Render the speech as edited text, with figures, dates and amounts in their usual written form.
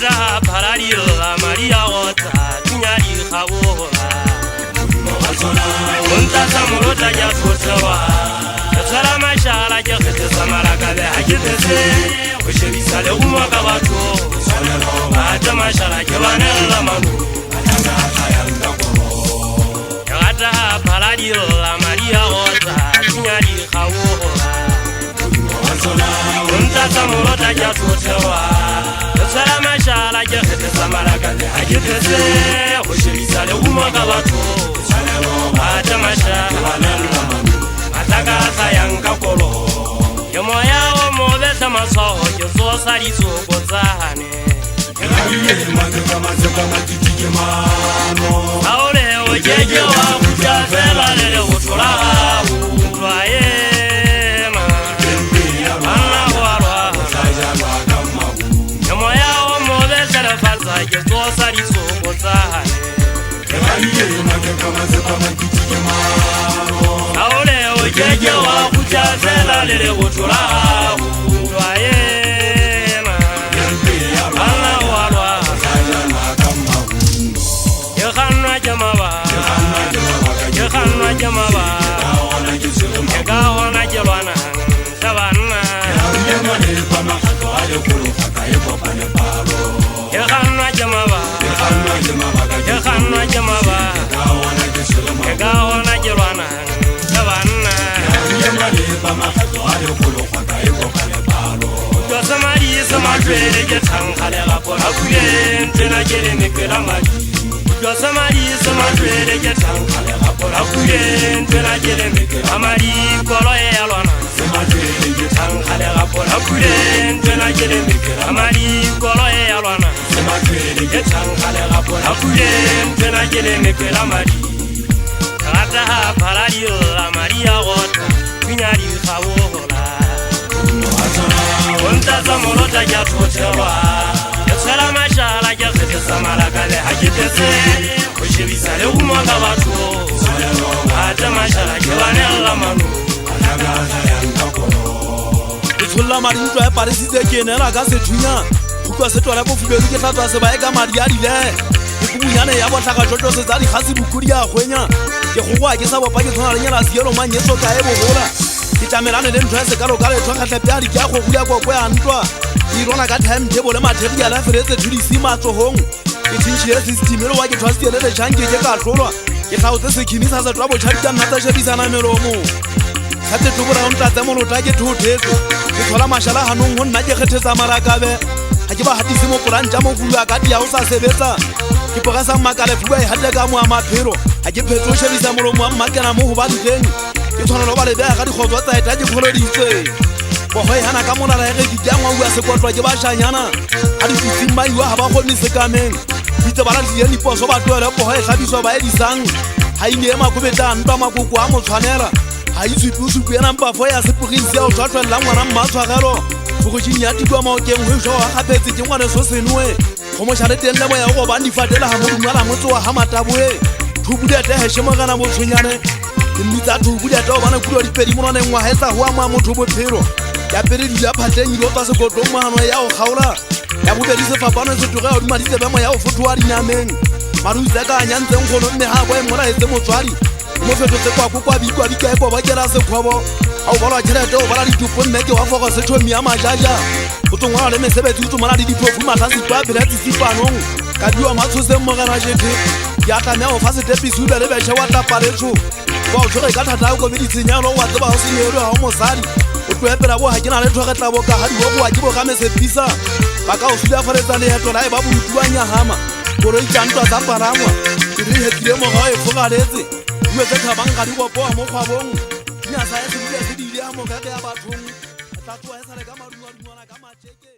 Gata pararila Maria Wata Tunyari Hawola Kunta Samurota Yatotawa Yatara Mashala Yakete Samaraka Hakitese Ushabisale Umakabato Ata Mashala Yavanela Manu Gata pararila Maria Wata Tunyari Hawola Kunta Samurota Yatotawa Yatara Mashala Yakete Samaraka Hakitese Ushabisale Umakabato Ata Mashala Ataka sayang kakolo Yomoya o mobesa maso Yozo sari suko zahane Yekabiye mateka mateka matitike mano Aole o jeje wa kujafela lele utola Utwaye ma Anna warwa Yomoya o mobesa refaza Yozo sari suko zahane Yekabiye mateka mateka matitike mano Jeje wa kujafela lele utola Utwaye ma Anna warwa Yekhanwa jamaba Yekhanwa jamaba Yekahona jelwana Sabana Yekhanwa jamaba Yekhanwa jamaba Yekahona jelwana Sabana Samari samadre ke thankale ga pora kuye ntena ke le mekela madi Samari samadre ke thankale ga pora kuye ntena ke le mekela madi kolo ya lwana samadre ke thankale ga pora kuye ntena ke le mekela madi kolo ya lwana samadre ke thankale ga pora kuye ntena ke le mekela madi Gata pararila Maria Wata Tunyari Hawola Kunta Samurota Yatotawa Yatara Mashala Yakete Samaraka Hakitese Ushabisale Umakabato Ata Mashala Yavanela Manu Utula Marinto ya paresise kenela gase tunya Kukwa seto la bofu beruke tata seba ega mariari le Kukunyane ya botaka jojo sezali khasi bukuri ya khwenya Ke khogwa ke sa bopa ke tsona lenyana sielo manyeso ka ebo hola Itamelane le ntwa se kalo kale tswa khatla pyari ke go gula go kwa ntwa irona ka time table material a feretse thulisi matsohong ke tshintshile system le wa ke twasi le chanke ke ka tlolwa ke tsaotse sekhinisa sa twa bo tshadi ka nna shebisana melomo khate tubura on tlatsa mo lota ke thothetso ke thola mashala hanong ho nna ke kgethetsa marakabe ha ke ba hatise mo planta mo gulwa ka dia o sa sebetsa ke pogasa makale fuwa e hatle ka mo amaphero ha ke phetso shebisa molomo wa makana mo ho ba nteng ke tshwana lo ba le ba ga dikgotso tsa eta ke kholoditswe bo hoy hana ka mona la ge ke jangwa bua se kotlwa ke ba shanyana ha di tsimba iwa ha ba khoni se kameng ditse bala di ni poso ba tloela bo hoy khabiswa ba edisang ha ine ema go beta ntwa makoko a mo tshwanela ha itse pusu yena mpa fo ya se prince ya o tshwatla ngwana mmatshwagelo go jinya tikwa mo ke ho jo ha khapetse ke ngwana so senwe go mo share teng le mo ya go ba ndi fatela ha mo dumala motso wa ha mataboe thubude te he shemogana mo tshonyane Nitsa thubude te o bana kulo di pedi monane ngwa hetsa ho ama motho bophelo ya pere di ya phatleng lo tsa se godlo mohano ya o khaola ya bobedi se fapana se tuga o di maditse ba mo ya o fotwa di nameng maruza ka nyantseng go nne ha bo e mola etse motswadi mo fetso tse kwa bikwa di kae ba kela se khwabo a o bala tšhelete o bala ditupo mme ke wa foga se thomi ya majaja o tsongwa le mesebetsi o tsomana di dipofu matasi twa bela tsipanong ka diwa matshose mo gana jete ya tla o fa se tepisu le be tšhe wa tapaletso wa o tshore ka thata go be ditshenyalo wa tseba o se nyero ha o mosadi o tloepela bo ha ke na le tlhogetla bo ka ga di bo wa ke bo ga mesepisa ba ka o suda faretsa le heto la e ba butuanya hama gore e tantwa tsa paramwa ke re hetile mo ga e fogaletse o tse thabang ga di go poa mo khwabong nya sa e se di ile ha mo ka ya bathong tla tsoa e sa le ka madungwana ka matjeke